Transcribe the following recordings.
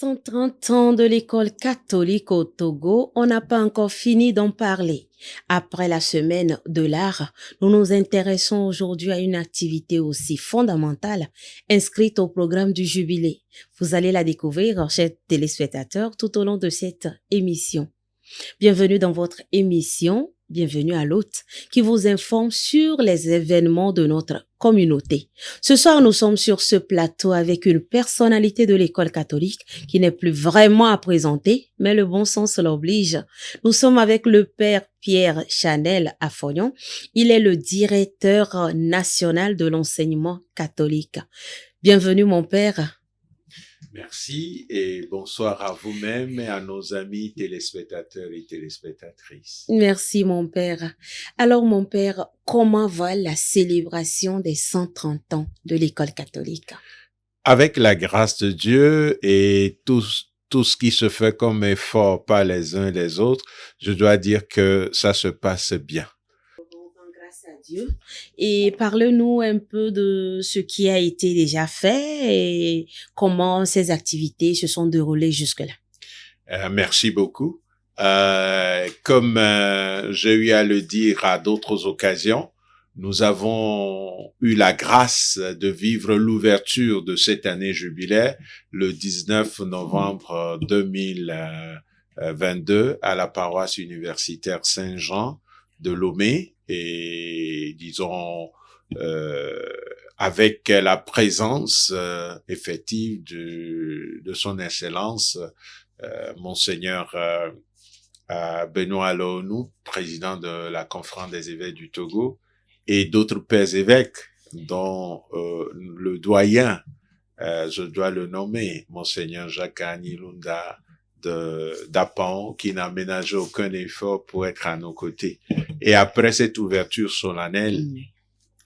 130 ans de l'école catholique au Togo, on n'a pas encore fini d'en parler. Après la semaine de l'art, nous nous intéressons aujourd'hui à une activité aussi fondamentale inscrite au programme du jubilé. Vous allez la découvrir, chers téléspectateurs, tout au long de cette émission. Bienvenue dans votre émission, bienvenue à l'hôte qui vous informe sur les événements de notre communauté. Ce soir, nous sommes sur ce plateau avec une personnalité de l'école catholique qui n'est plus vraiment à présenter, mais le bon sens l'oblige. Nous sommes avec le père Pierre Chanel Afognon. Il est le directeur national de l'enseignement catholique. Bienvenue mon père. Merci et bonsoir à vous-même et à nos amis téléspectateurs et téléspectatrices. Merci mon père. Alors mon père, comment va la célébration des 130 ans de l'école catholique? Avec la grâce de Dieu et tout ce qui se fait comme effort par les uns et les autres, je dois dire que ça se passe bien. Grâce à Dieu. Et parle-nous un peu de ce qui a été déjà fait et comment ces activités se sont déroulées jusque-là. Merci beaucoup. Comme j'ai eu à le dire à d'autres occasions, nous avons eu la grâce de vivre l'ouverture de cette année jubilaire le 19 novembre 2022 à la paroisse universitaire Saint-Jean de Lomé et disons avec la présence effective de son Excellence Monseigneur Benoît Alonou, président de la conférence des évêques du Togo, et d'autres pères évêques, dont le doyen, je dois le nommer, Monseigneur Jacques Anilunda d'Apan, qui n'a ménagé aucun effort pour être à nos côtés. Et après cette ouverture solennelle,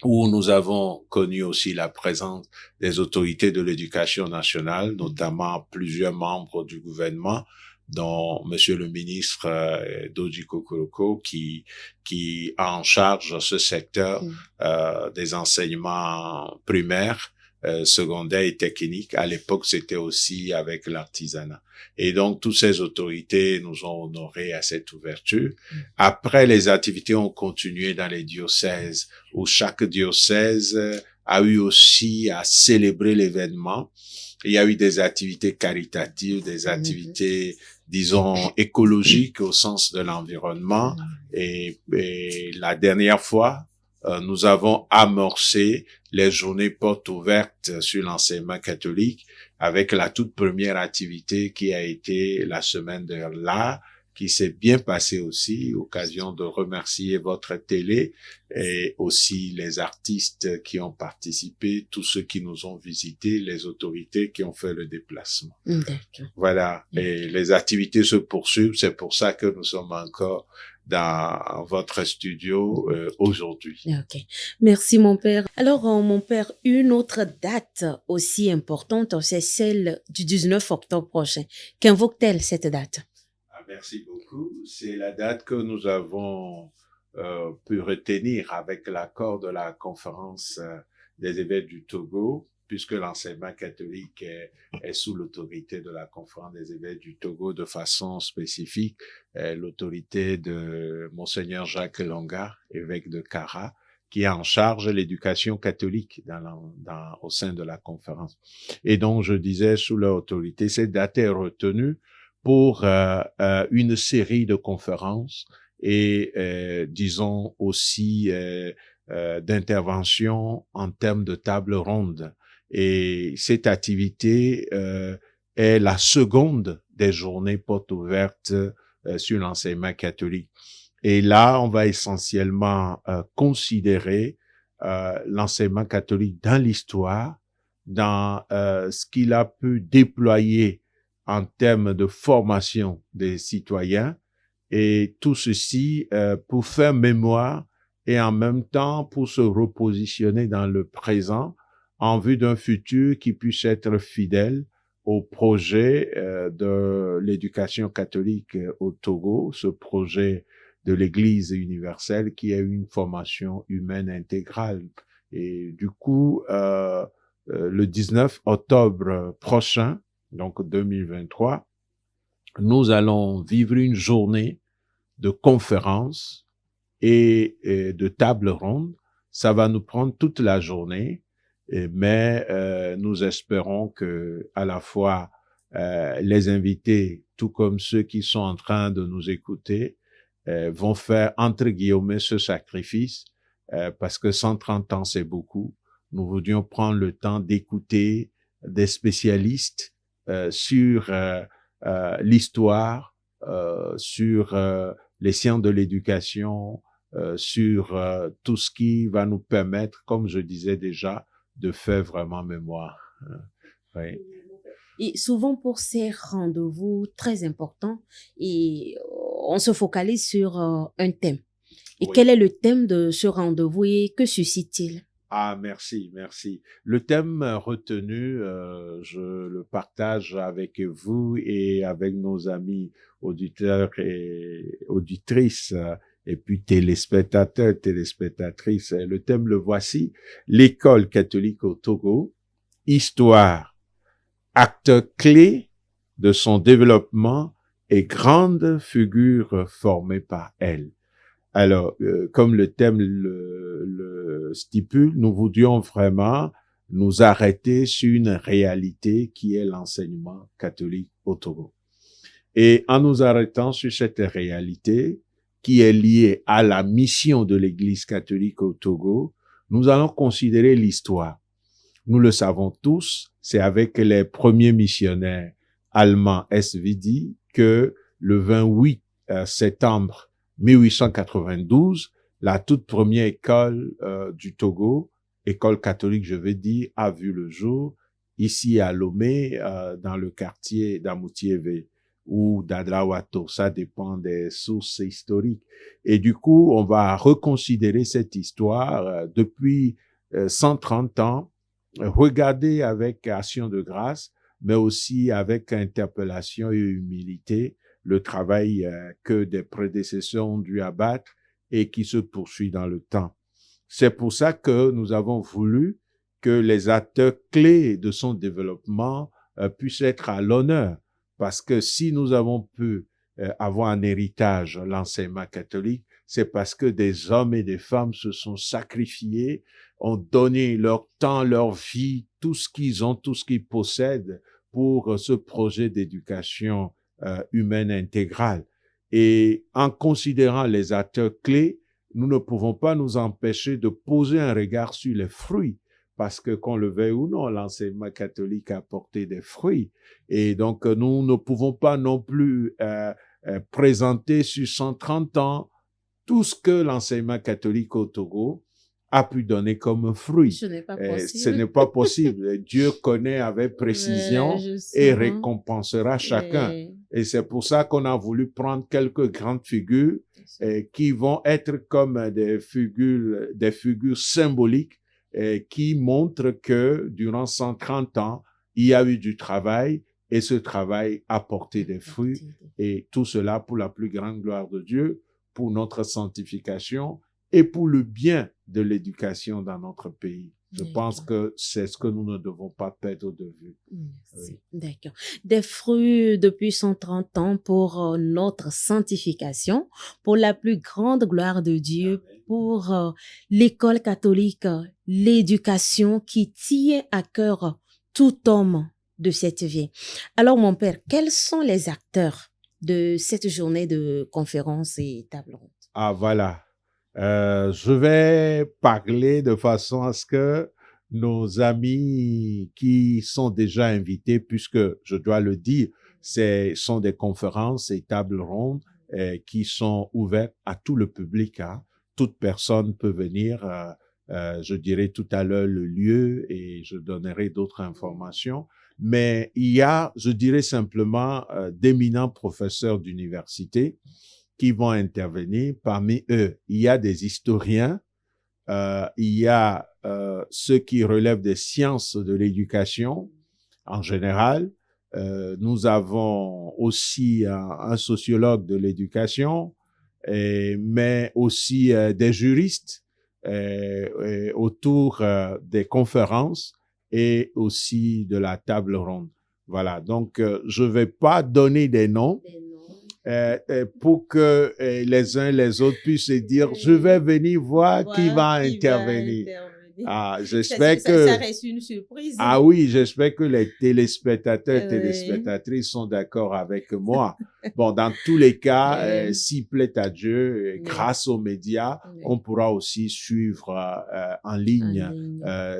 où nous avons connu aussi la présence des autorités de l'éducation nationale, notamment plusieurs membres du gouvernement, dont Monsieur le ministre Doji Kokoroko, qui a en charge ce secteur des enseignements primaires, secondaires et techniques. À l'époque, c'était aussi avec l'artisanat. Et donc, toutes ces autorités nous ont honorés à cette ouverture. Après, les activités ont continué dans les diocèses, où chaque diocèse a eu aussi à célébrer l'événement. Il y a eu des activités caritatives, des activités, disons, écologiques au sens de l'environnement. Et la dernière fois, nous avons amorcé les journées portes ouvertes sur l'enseignement catholique avec la toute première activité qui a été la semaine de l'art, qui s'est bien passée aussi, occasion de remercier votre télé et aussi les artistes qui ont participé, tous ceux qui nous ont visités, les autorités qui ont fait le déplacement. D'accord. Voilà, et les activités se poursuivent, c'est pour ça que nous sommes encore dans votre studio aujourd'hui. Ok, merci mon père. Alors mon père, une autre date aussi importante, c'est celle du 19 octobre prochain. Qu'invoque-t-elle cette date? Merci beaucoup. C'est la date que nous avons pu retenir avec l'accord de la conférence des évêques du Togo, puisque l'enseignement catholique est sous l'autorité de la conférence des évêques du Togo de façon spécifique, l'autorité de Monseigneur Jacques Longa, évêque de Kara, qui est en charge l'éducation catholique au sein de la conférence. Et donc, je disais, sous leur autorité, cette date est retenue pour une série de conférences et disons aussi d'interventions en termes de table ronde. Et cette activité est la seconde des journées portes ouvertes sur l'enseignement catholique. Et là, on va essentiellement considérer l'enseignement catholique dans l'histoire, dans ce qu'il a pu déployer en termes de formation des citoyens, et tout ceci pour faire mémoire et en même temps pour se repositionner dans le présent en vue d'un futur qui puisse être fidèle au projet de l'éducation catholique au Togo, ce projet de l'Église universelle qui est une formation humaine intégrale. Et du coup, le 19 octobre prochain, donc 2023, nous allons vivre une journée de conférences et de tables rondes. Ça va nous prendre toute la journée, mais nous espérons que à la fois les invités, tout comme ceux qui sont en train de nous écouter, vont faire entre guillemets ce sacrifice parce que 130 ans c'est beaucoup. Nous voudrions prendre le temps d'écouter des spécialistes sur l'histoire, sur les sciences de l'éducation, sur tout ce qui va nous permettre, comme je disais déjà, de faire vraiment mémoire. Oui. Et souvent pour ces rendez-vous très importants, et on se focalise sur un thème. Et Oui. quel est le thème de ce rendez-vous et que suscite-t-il? Ah, merci, merci. Le thème retenu, je le partage avec vous et avec nos amis auditeurs et auditrices, et puis téléspectateurs, téléspectatrices. Le thème, le voici: l'école catholique au Togo, histoire, acteur clé de son développement et grande figure formée par elle. Alors, comme le thème le stipule, nous voudrions vraiment nous arrêter sur une réalité qui est l'enseignement catholique au Togo. Et en nous arrêtant sur cette réalité qui est liée à la mission de l'Église catholique au Togo, nous allons considérer l'histoire. Nous le savons tous, c'est avec les premiers missionnaires allemands SVD que le 28 septembre 1892, la toute première école du Togo, école catholique, je veux dire, a vu le jour ici à Lomé, dans le quartier d'Amoutiévé ou d'Adrawato. Ça dépend des sources historiques. Et du coup, on va reconsidérer cette histoire depuis 130 ans, regarder avec action de grâce, mais aussi avec interpellation et humilité le travail que des prédécesseurs ont dû abattre et qui se poursuit dans le temps. C'est pour ça que nous avons voulu que les acteurs clés de son développement puissent être à l'honneur. Parce que si nous avons pu avoir un héritage, l'enseignement catholique, c'est parce que des hommes et des femmes se sont sacrifiés, ont donné leur temps, leur vie, tout ce qu'ils ont, tout ce qu'ils possèdent pour ce projet d'éducation humaine intégrale. Et en considérant les acteurs clés, nous ne pouvons pas nous empêcher de poser un regard sur les fruits, parce que qu'on le veuille ou non, l'enseignement catholique a porté des fruits. Et donc, nous ne pouvons pas non plus présenter sur 130 ans tout ce que l'enseignement catholique au Togo a pu donner comme fruit. Ce n'est pas possible. Ce n'est pas possible. Dieu connaît avec précision et récompensera chacun. Et c'est pour ça qu'on a voulu prendre quelques grandes figures qui vont être comme des figures symboliques qui montrent que durant 130 ans, il y a eu du travail et ce travail a porté des fruits. Et tout cela pour la plus grande gloire de Dieu, pour notre sanctification et pour le bien de l'éducation dans notre pays. Je pense que c'est ce que nous ne devons pas perdre de vue. Oui. D'accord. Des fruits depuis 130 ans pour notre sanctification, pour la plus grande gloire de Dieu, pour l'école catholique, l'éducation qui tient à cœur tout homme de cette vie. Alors, mon père, quels sont les acteurs de cette journée de conférence et table ronde? Ah, voilà. Je vais parler de façon à ce que nos amis qui sont déjà invités, puisque je dois le dire, sont des conférences et tables rondes qui sont ouvertes à tout le public. Hein. Toute personne peut venir. Je dirai tout à l'heure le lieu et je donnerai d'autres informations. Mais il y a, je dirais simplement, d'éminents professeurs d'université qui vont intervenir. Parmi eux, il y a des historiens, il y a ceux qui relèvent des sciences de l'éducation en général. Nous avons aussi un sociologue de l'éducation, mais aussi des juristes autour des conférences et aussi de la table ronde. Voilà. Donc, je vais pas donner des noms pour que les uns les autres puissent se dire, je vais venir voir qui va intervenir. Ah, j'espère que ça reste une surprise. Ah oui, j'espère que les téléspectateurs et téléspectatrices sont d'accord avec moi. Bon, dans tous les cas, s'il plaît à Dieu, grâce aux médias, on pourra aussi suivre en ligne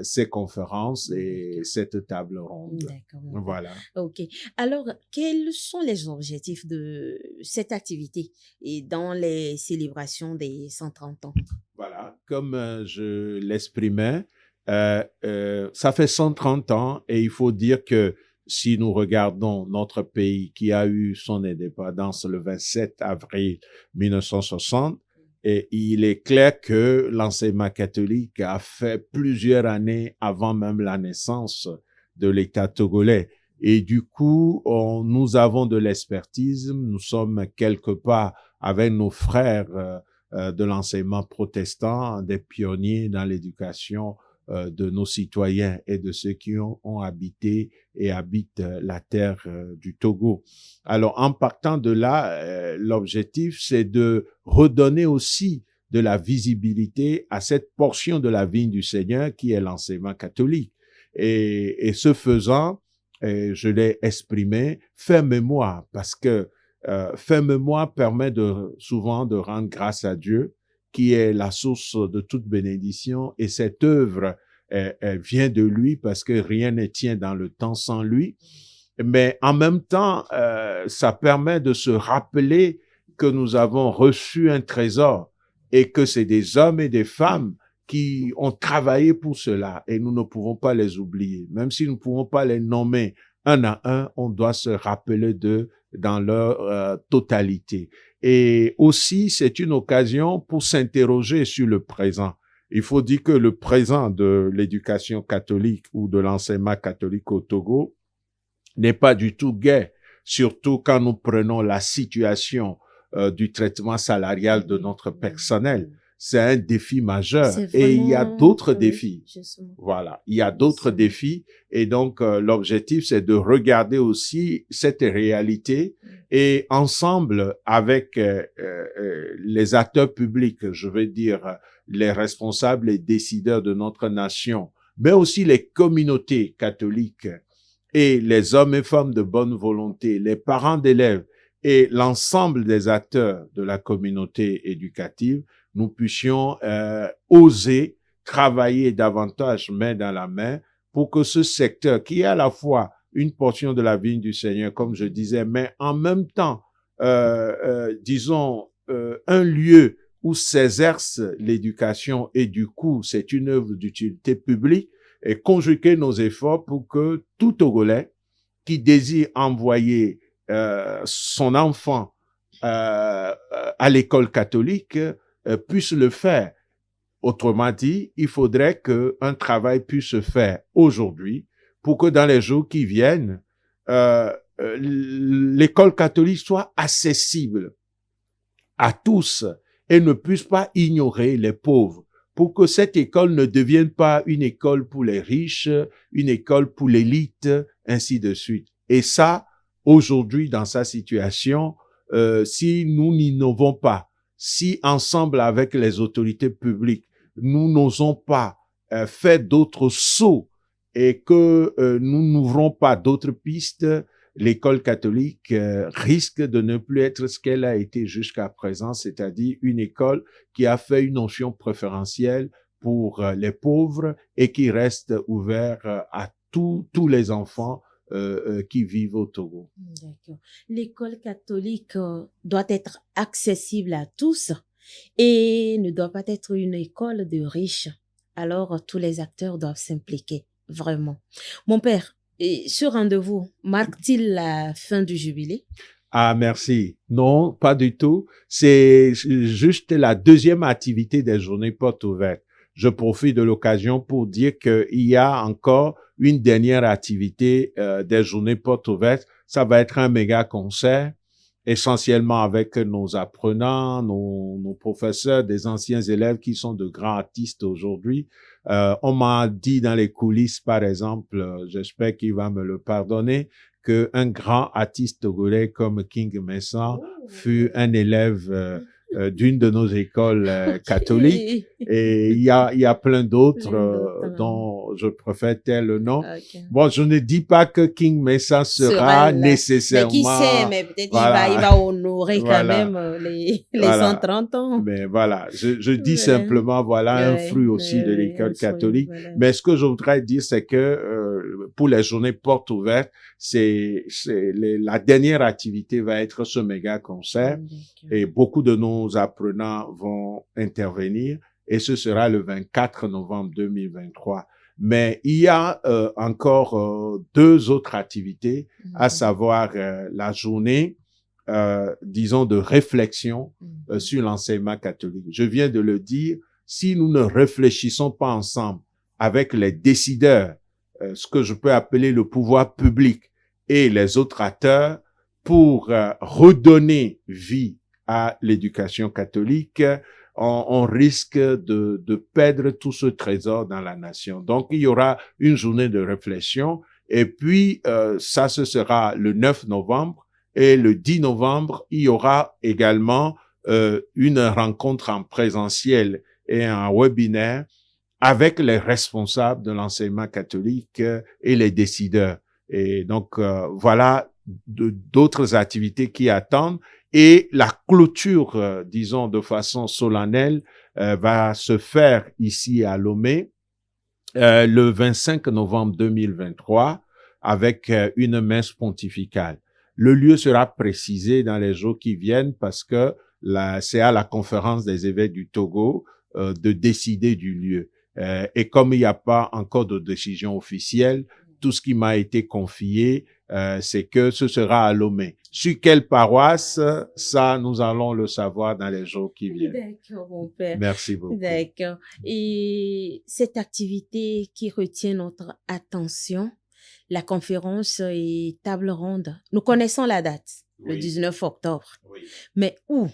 ces conférences et cette table ronde. D'accord. Voilà. OK. Alors, quels sont les objectifs de cette activité et dans les célébrations des 130 ans? Voilà, comme je l'exprimais, ça fait 130 ans et il faut dire que si nous regardons notre pays qui a eu son indépendance le 27 avril 1960, et il est clair que l'enseignement catholique a fait plusieurs années avant même la naissance de l'État togolais. Et du coup, nous avons de l'expertise, nous sommes quelque part avec nos frères de l'enseignement protestant, des pionniers dans l'éducation de nos citoyens et de ceux qui ont habité et habitent la terre du Togo. Alors, en partant de là, l'objectif, c'est de redonner aussi de la visibilité à cette portion de la vigne du Seigneur qui est l'enseignement catholique. Et ce faisant, je l'ai exprimé, faire mémoire, parce que faire mémoire permet souvent de rendre grâce à Dieu, qui est la source de toute bénédiction, et cette œuvre, elle vient de lui parce que rien ne tient dans le temps sans lui. Mais en même temps, ça permet de se rappeler que nous avons reçu un trésor et que c'est des hommes et des femmes qui ont travaillé pour cela et nous ne pouvons pas les oublier. Même si nous ne pouvons pas les nommer un à un, on doit se rappeler d'eux dans leur totalité. Et aussi, c'est une occasion pour s'interroger sur le présent. Il faut dire que le présent de l'éducation catholique ou de l'enseignement catholique au Togo n'est pas du tout gai, surtout quand nous prenons la situation du traitement salarial de notre personnel. C'est un défi majeur et il y a d'autres défis. Voilà, il y a d'autres défis et donc l'objectif c'est de regarder aussi cette réalité et ensemble avec les acteurs publics, je veux dire les responsables et décideurs de notre nation, mais aussi les communautés catholiques et les hommes et femmes de bonne volonté, les parents d'élèves et l'ensemble des acteurs de la communauté éducative, nous puissions oser travailler davantage main dans la main pour que ce secteur qui est à la fois une portion de la vigne du Seigneur, comme je disais, mais en même temps, disons, un lieu où s'exerce l'éducation et du coup, c'est une œuvre d'utilité publique, et conjuguer nos efforts pour que tout Togolais qui désire envoyer son enfant à l'école catholique puisse le faire. Autrement dit, il faudrait qu'un travail puisse se faire aujourd'hui pour que dans les jours qui viennent, l'école catholique soit accessible à tous et ne puisse pas ignorer les pauvres, pour que cette école ne devienne pas une école pour les riches, une école pour l'élite, ainsi de suite. Et ça, aujourd'hui, dans sa situation, si nous n'innovons pas, si ensemble avec les autorités publiques, nous n'osons pas faire d'autres sauts et que nous n'ouvrons pas d'autres pistes, l'école catholique risque de ne plus être ce qu'elle a été jusqu'à présent, c'est-à-dire une école qui a fait une notion préférentielle pour les pauvres et qui reste ouverte à tous les enfants qui vivent au Togo. D'accord. L'école catholique doit être accessible à tous et ne doit pas être une école de riches. Alors, tous les acteurs doivent s'impliquer, vraiment. Mon père, et ce rendez-vous marque-t-il la fin du jubilé? Ah, merci. Non, pas du tout. C'est juste la deuxième activité des journées portes ouvertes. Je profite de l'occasion pour dire qu'il y a encore une dernière activité des journées portes ouvertes. Ça va être un méga concert, essentiellement avec nos apprenants, nos professeurs, des anciens élèves qui sont de grands artistes aujourd'hui. On m'a dit dans les coulisses, par exemple, j'espère qu'il va me le pardonner, que un grand artiste togolais comme King Messa fut un élève d'une de nos écoles catholiques. Et il y a plein d'autres dont je préfère tel le nom. Okay. Bon, je ne dis pas que King Messa sera nécessairement... Mais qui sait, mais peut-être voilà. il va honorer Voilà. quand même les Voilà. 130 ans. Mais voilà, je dis simplement, voilà, un fruit aussi de l'école catholique. Voilà. Mais ce que je voudrais dire, c'est que pour les journées portes ouvertes, la dernière activité va être ce méga concert et beaucoup de nos apprenants vont intervenir et ce sera le 24 novembre 2023. Mais il y a encore deux autres activités, à savoir la journée, disons, de réflexion sur l'enseignement catholique. Je viens de le dire, si nous ne réfléchissons pas ensemble avec les décideurs, ce que je peux appeler le pouvoir public et les autres acteurs, pour redonner vie à l'éducation catholique, on risque de perdre tout ce trésor dans la nation. Donc, il y aura une journée de réflexion et puis ça, ce sera le 9 novembre et le 10 novembre, il y aura également une rencontre en présentiel et un webinaire avec les responsables de l'enseignement catholique et les décideurs. Et donc, voilà d'autres activités qui attendent. Et la clôture, disons, de façon solennelle, va se faire ici à Lomé le 25 novembre 2023 avec une messe pontificale. Le lieu sera précisé dans les jours qui viennent parce que c'est à la conférence des évêques du Togo de décider du lieu. Et comme il n'y a pas encore de décision officielle, tout ce qui m'a été confié, c'est que ce sera à Lomé. Sur quelle paroisse, ça, nous allons le savoir dans les jours qui viennent. D'accord, mon père. Merci beaucoup. D'accord. Et cette activité qui retient notre attention, la conférence et table ronde, nous connaissons la date, le 19 octobre. Oui. Mais où,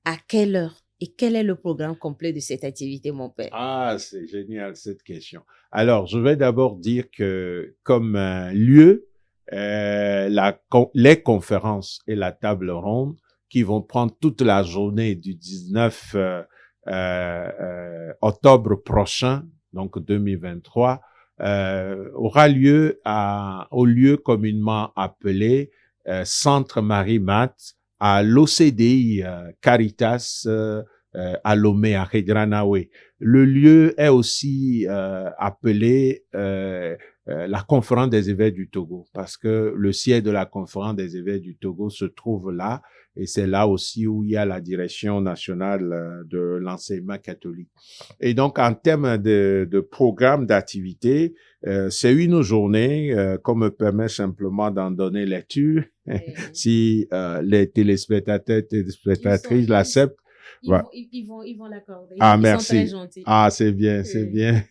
à quelle heure et quel est le programme complet de cette activité, mon père? Ah, c'est génial cette question. Alors, je vais d'abord dire que comme lieu, les conférences et la table ronde qui vont prendre toute la journée du 19 octobre prochain, donc 2023, aura lieu au lieu communément appelé Centre Marie-Mat à l'OCDI Caritas à Lomé, à Redranawe. Le lieu est aussi appelé la conférence des évêques du Togo, parce que le siège de la conférence des évêques du Togo se trouve là, et c'est là aussi où il y a la direction nationale de l'enseignement catholique. Et donc, en termes de programme d'activité, c'est une journée qu'on me permet simplement d'en donner lecture. Si les téléspectateurs, téléspectatrices l'acceptent, Ils vont l'accorder. Ah, ils merci. sont très gentils. Ah, c'est bien, c'est bien.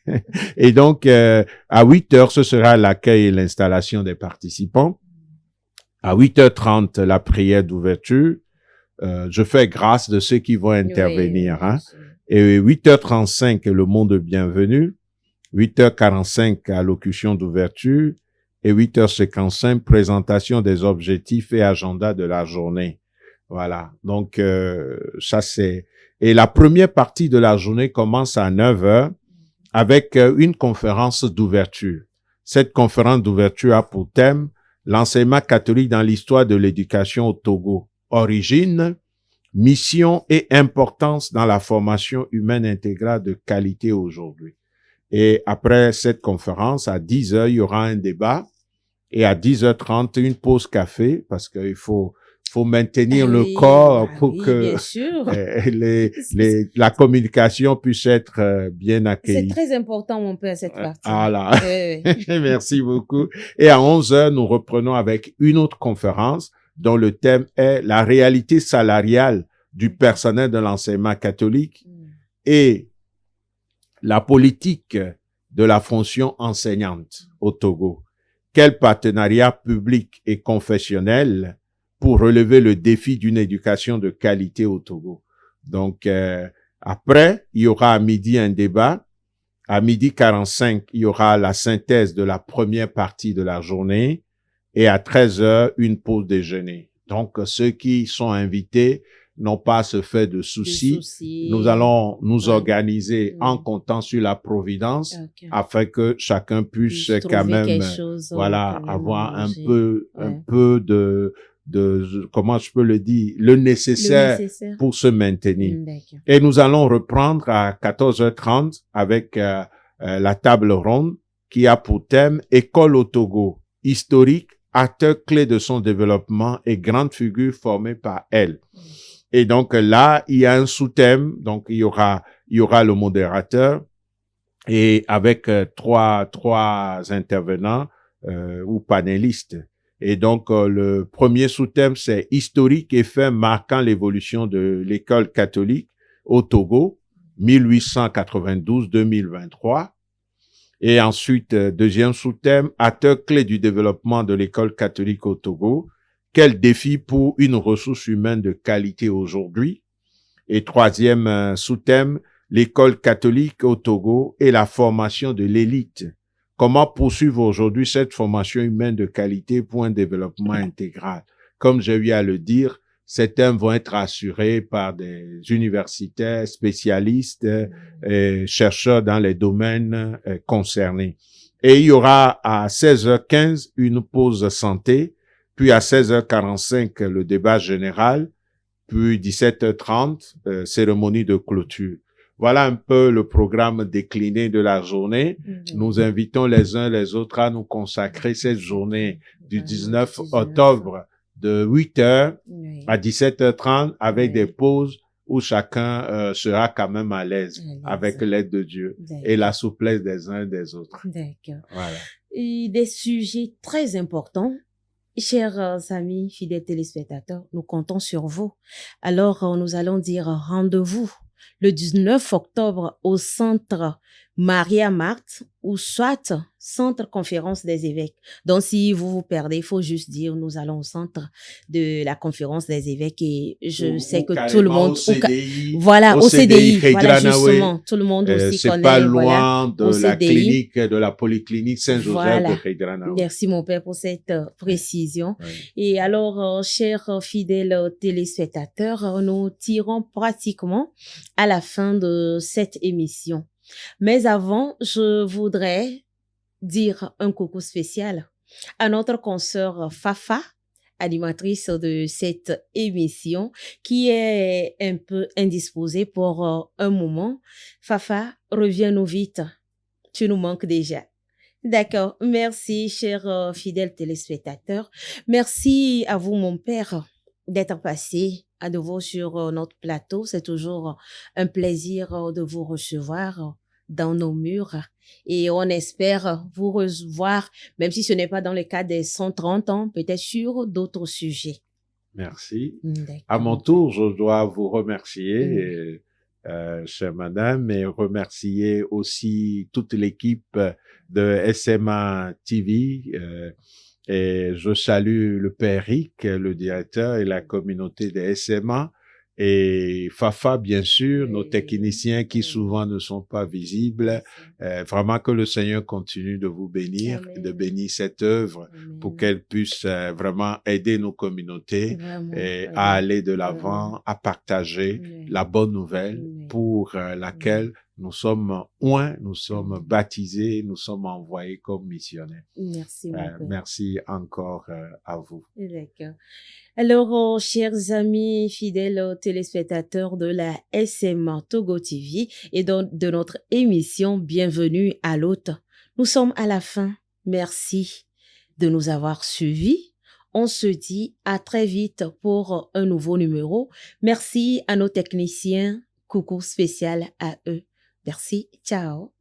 Et donc, à 8h, ce sera l'accueil et l'installation des participants. À 8h30, la prière d'ouverture. Je fais grâce de ceux qui vont intervenir. Oui, hein. Et 8h35, le mot de bienvenue. 8h45, allocution d'ouverture. Et 8h55, présentation des objectifs et agenda de la journée. Voilà. Donc, ça c'est... Et la première partie de la journée commence à 9h avec une conférence d'ouverture. Cette conférence d'ouverture a pour thème l'enseignement catholique dans l'histoire de l'éducation au Togo. Origine, mission et importance dans la formation humaine intégrale de qualité aujourd'hui. Et après cette conférence, à 10h, il y aura un débat. Et à 10h30, une pause café parce qu'il faut maintenir le corps pour que la communication puisse être bien accueillie. C'est très important, mon père, cette partie. Voilà. Merci beaucoup. Et à 11h, nous reprenons avec une autre conférence dont le thème est la réalité salariale du personnel de l'enseignement catholique et la politique de la fonction enseignante au Togo. Quel partenariat public et confessionnel pour relever le défi d'une éducation de qualité au Togo. Donc, après, il y aura à midi un débat. À 12h45, il y aura la synthèse de la première partie de la journée. et à 13h, une pause déjeuner. Donc, ceux qui sont invités n'ont pas à se faire de soucis. Nous allons nous organiser en comptant sur la providence afin que chacun puisse quand même, avoir un peu de comment je peux le dire, le nécessaire pour se maintenir. Et nous allons reprendre à 14h30 avec la table ronde qui a pour thème École au Togo, historique, acteur clé de son développement et grande figure formée par elle. Et donc là, il y a un sous-thème, donc il y aura le modérateur et avec trois intervenants ou panélistes. Et donc le premier sous-thème, c'est historique et fait marquant l'évolution de l'école catholique au Togo, 1892-2023. Et ensuite, deuxième sous-thème, acteur clé du développement de l'école catholique au Togo. Quel défi pour une ressource humaine de qualité aujourd'hui? Et troisième sous-thème, l'école catholique au Togo et la formation de l'élite. Comment poursuivre aujourd'hui cette formation humaine de qualité pour un développement intégral? Comme j'ai eu à le dire, ces thèmes vont être assurés par des universitaires, spécialistes, chercheurs dans les domaines concernés. Et il y aura à 16h15 une pause santé, puis à 16h45 le débat général, puis 17h30 cérémonie de clôture. Voilà un peu le programme décliné de la journée. Nous invitons les uns les autres à nous consacrer cette journée du 19 octobre de 8h à 17h30 avec des pauses où chacun sera quand même à l'aise avec l'aide de Dieu et la souplesse des uns et des autres. D'accord. Voilà. Et des sujets très importants. Chers amis, fidèles téléspectateurs, nous comptons sur vous. Alors, nous allons dire rendez-vous le 19 octobre au centre Maria-Marthe ou soit centre conférence des évêques. Donc, si vous vous perdez, il faut juste dire nous allons au centre de la conférence des évêques et je sais que tout le monde... Au CDI, au CDI, voilà justement, tout le monde aussi connaît. C'est pas loin de la clinique, de la polyclinique Saint-Joseph de Heidranaoui. Merci mon père pour cette précision. Et alors, chers fidèles téléspectateurs, nous tirons pratiquement à la fin de cette émission. Mais avant, je voudrais dire un coucou spécial à notre consoeur Fafa, animatrice de cette émission, qui est un peu indisposée pour un moment. Fafa, reviens-nous vite. Tu nous manques déjà. D'accord. Merci, chers fidèles téléspectateurs. Merci à vous, mon père, d'être passé à nouveau sur notre plateau. C'est toujours un plaisir de vous recevoir dans nos murs et on espère vous revoir, même si ce n'est pas dans le cadre des 130 ans, peut-être sur d'autres sujets. Merci. À mon tour, je dois vous remercier, chère madame, et remercier aussi toute l'équipe de SMA TV. Et je salue le père Rick, le directeur, et la communauté des SMA. Et Fafa, bien sûr, nos techniciens qui souvent ne sont pas visibles. Vraiment que le Seigneur continue de vous bénir, de bénir cette œuvre pour qu'elle puisse vraiment aider nos communautés à aller de l'avant, à partager la bonne nouvelle pour laquelle nous sommes nous sommes baptisés, nous sommes envoyés comme missionnaires. Merci, mon père. Merci encore à vous. D'accord. Alors, chers amis fidèles téléspectateurs de la SMA Togo TV et de notre émission Bienvenue à l'hôte, nous sommes à la fin. Merci de nous avoir suivis. On se dit à très vite pour un nouveau numéro. Merci à nos techniciens. Coucou spécial à eux. Merci. Ciao.